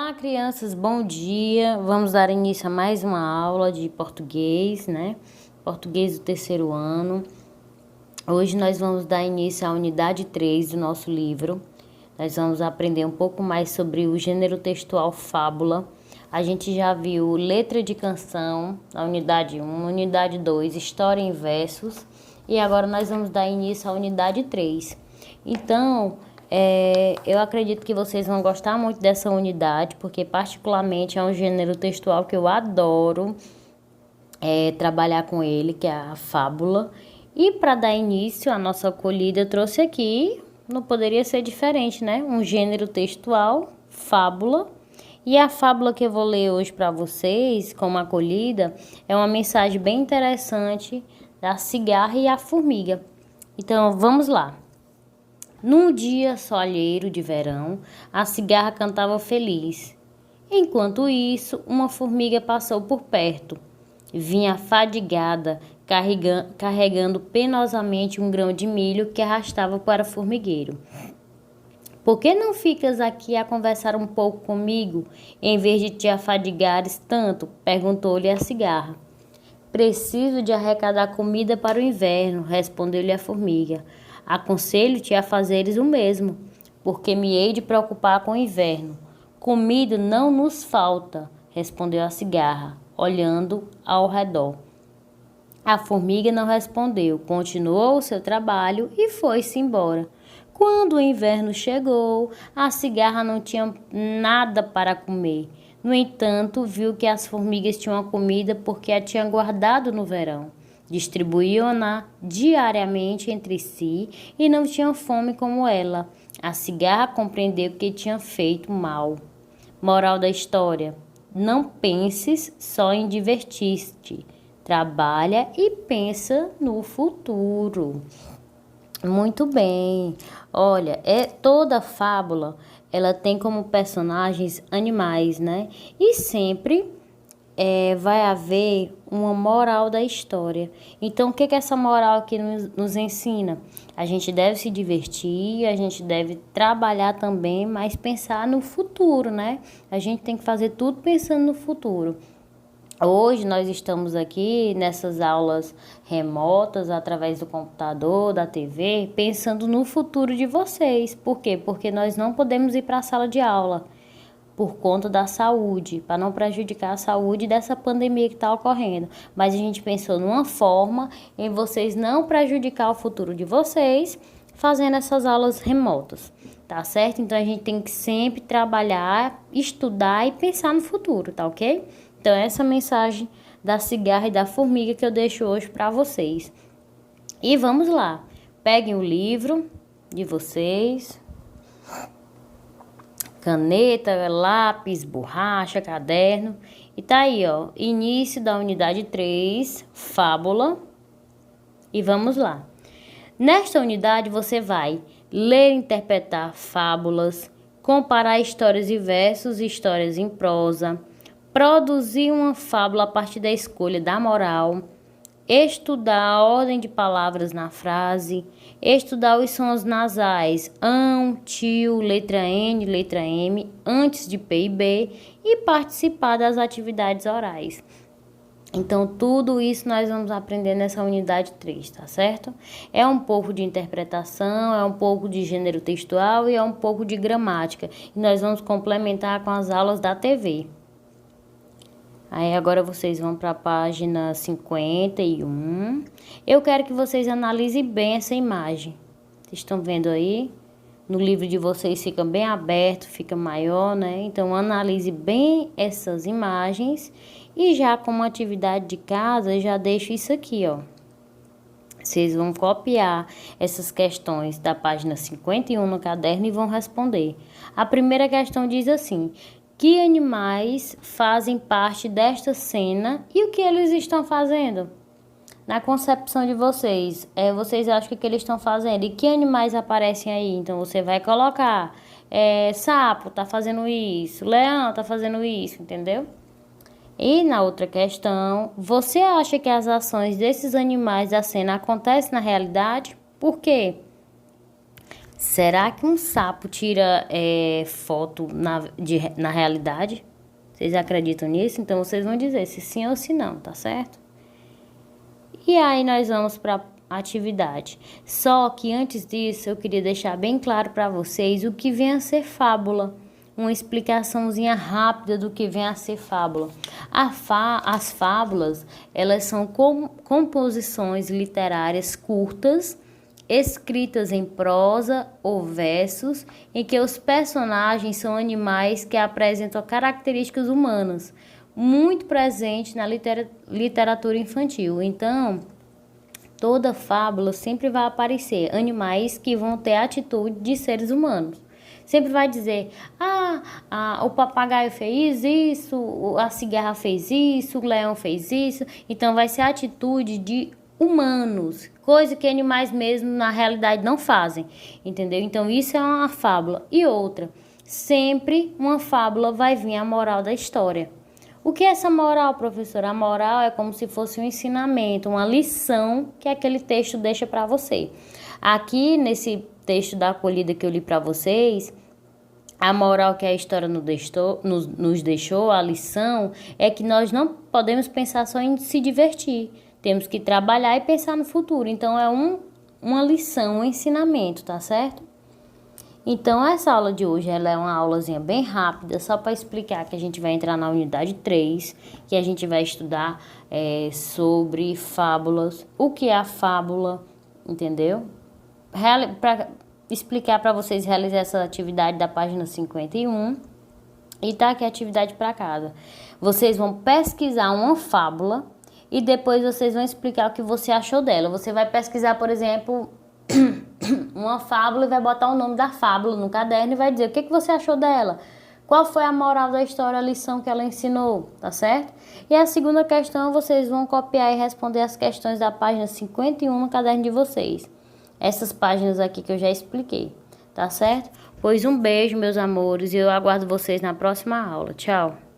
Olá, crianças, bom dia. Vamos dar início a mais uma aula de português, né? Português do terceiro ano. Hoje nós vamos dar início à unidade 3 do nosso livro. Nós vamos aprender um pouco mais sobre o gênero textual fábula. A gente já viu letra de canção na unidade 1, unidade 2, história em versos. E agora nós vamos dar início à unidade 3. Então, eu acredito que vocês vão gostar muito dessa unidade, porque particularmente é um gênero textual que eu adoro trabalhar com ele, que é a fábula. E para dar início à nossa acolhida, eu trouxe aqui, não poderia ser diferente, né? Um gênero textual, fábula. E a fábula que eu vou ler hoje para vocês, como acolhida, é uma mensagem bem interessante da cigarra e a formiga. Então, vamos lá. Num dia soalheiro de verão, a cigarra cantava feliz. Enquanto isso, uma formiga passou por perto. Vinha fadigada, carregando penosamente um grão de milho que arrastava para o formigueiro. Por que não ficas aqui a conversar um pouco comigo, em vez de te afadigares tanto? Perguntou-lhe a cigarra. Preciso de arrecadar comida para o inverno, respondeu-lhe a formiga. Aconselho-te a fazeres o mesmo, porque me hei de preocupar com o inverno. Comida não nos falta, respondeu a cigarra, olhando ao redor. A formiga não respondeu, continuou o seu trabalho e foi-se embora. Quando o inverno chegou, a cigarra não tinha nada para comer. No entanto, viu que as formigas tinham a comida porque a tinham guardado no verão. Distribuíam-na diariamente entre si e não tinham fome como ela. A cigarra compreendeu que tinha feito mal. Moral da história: não penses só em divertir-te. Trabalha e pensa no futuro. Muito bem. Olha, toda fábula, ela tem como personagens animais, né? E sempre vai haver uma moral da história. Então, o que que essa moral aqui nos ensina? A gente deve se divertir, a gente deve trabalhar também, mas pensar no futuro, né? A gente tem que fazer tudo pensando no futuro. Hoje nós estamos aqui nessas aulas remotas, através do computador, da TV, pensando no futuro de vocês. Por quê? Porque nós não podemos ir para a sala de aula por conta da saúde, para não prejudicar a saúde dessa pandemia que está ocorrendo. Mas a gente pensou numa forma em vocês não prejudicar o futuro de vocês, fazendo essas aulas remotas, tá certo? Então a gente tem que sempre trabalhar, estudar e pensar no futuro, tá ok? Então essa mensagem da cigarra e da formiga que eu deixo hoje para vocês. E vamos lá, peguem o livro de vocês, caneta, lápis, borracha, caderno. E tá aí, ó, início da unidade 3, fábula. E vamos lá. Nesta unidade você vai ler e interpretar fábulas, comparar histórias e versos e histórias em prosa, produzir uma fábula a partir da escolha da moral, estudar a ordem de palavras na frase, estudar os sons nasais ão, tio, letra N, letra M, antes de P e B e participar das atividades orais. Então, tudo isso nós vamos aprender nessa unidade 3, tá certo? É um pouco de interpretação, é um pouco de gênero textual e é um pouco de gramática. E nós vamos complementar com as aulas da TV. Aí agora vocês vão para a página 51. Eu quero que vocês analisem bem essa imagem. Vocês estão vendo aí? No livro de vocês fica bem aberto, fica maior, né? Então analise bem essas imagens. E já como atividade de casa, já deixo isso aqui, ó. Vocês vão copiar essas questões da página 51 no caderno e vão responder. A primeira questão diz assim: que animais fazem parte desta cena e o que eles estão fazendo? Na concepção de vocês, vocês acham que eles estão fazendo? E que animais aparecem aí? Então, você vai colocar sapo tá fazendo isso, leão tá fazendo isso, entendeu? E na outra questão, você acha que as ações desses animais da cena acontecem na realidade? Por quê? Será que um sapo tira foto na realidade? Vocês acreditam nisso? Então vocês vão dizer se sim ou se não, tá certo? E aí nós vamos para a atividade. Só que antes disso eu queria deixar bem claro para vocês o que vem a ser fábula. Uma explicaçãozinha rápida do que vem a ser fábula. As fábulas, elas são composições literárias curtas, escritas em prosa ou versos, em que os personagens são animais que apresentam características humanas, muito presente na literatura infantil. Então, toda fábula sempre vai aparecer animais que vão ter a atitude de seres humanos. Sempre vai dizer, o papagaio fez isso, a cigarra fez isso, o leão fez isso. Então vai ser a atitude de humanos, coisa que animais mesmo na realidade não fazem, entendeu? Então isso é uma fábula. E outra, sempre uma fábula vai vir a moral da história. O que é essa moral, professora? A moral é como se fosse um ensinamento, uma lição que aquele texto deixa para você. Aqui, nesse texto da acolhida que eu li para vocês, a moral que a história nos deixou, a lição, é que nós não podemos pensar só em se divertir. Temos que trabalhar e pensar no futuro. Então, é uma lição, um ensinamento, tá certo? Então, essa aula de hoje, ela é uma aulazinha bem rápida, só para explicar que a gente vai entrar na unidade 3, que a gente vai estudar sobre fábulas, o que é a fábula, entendeu? Para explicar para vocês realizar essa atividade da página 51, e tá aqui a atividade para casa. Vocês vão pesquisar uma fábula e depois vocês vão explicar o que você achou dela. Você vai pesquisar, por exemplo, uma fábula e vai botar o nome da fábula no caderno e vai dizer o que você achou dela, qual foi a moral da história, a lição que ela ensinou, tá certo? E a segunda questão, vocês vão copiar e responder as questões da página 51 no caderno de vocês. Essas páginas aqui que eu já expliquei, tá certo? Pois um beijo, meus amores, e eu aguardo vocês na próxima aula. Tchau!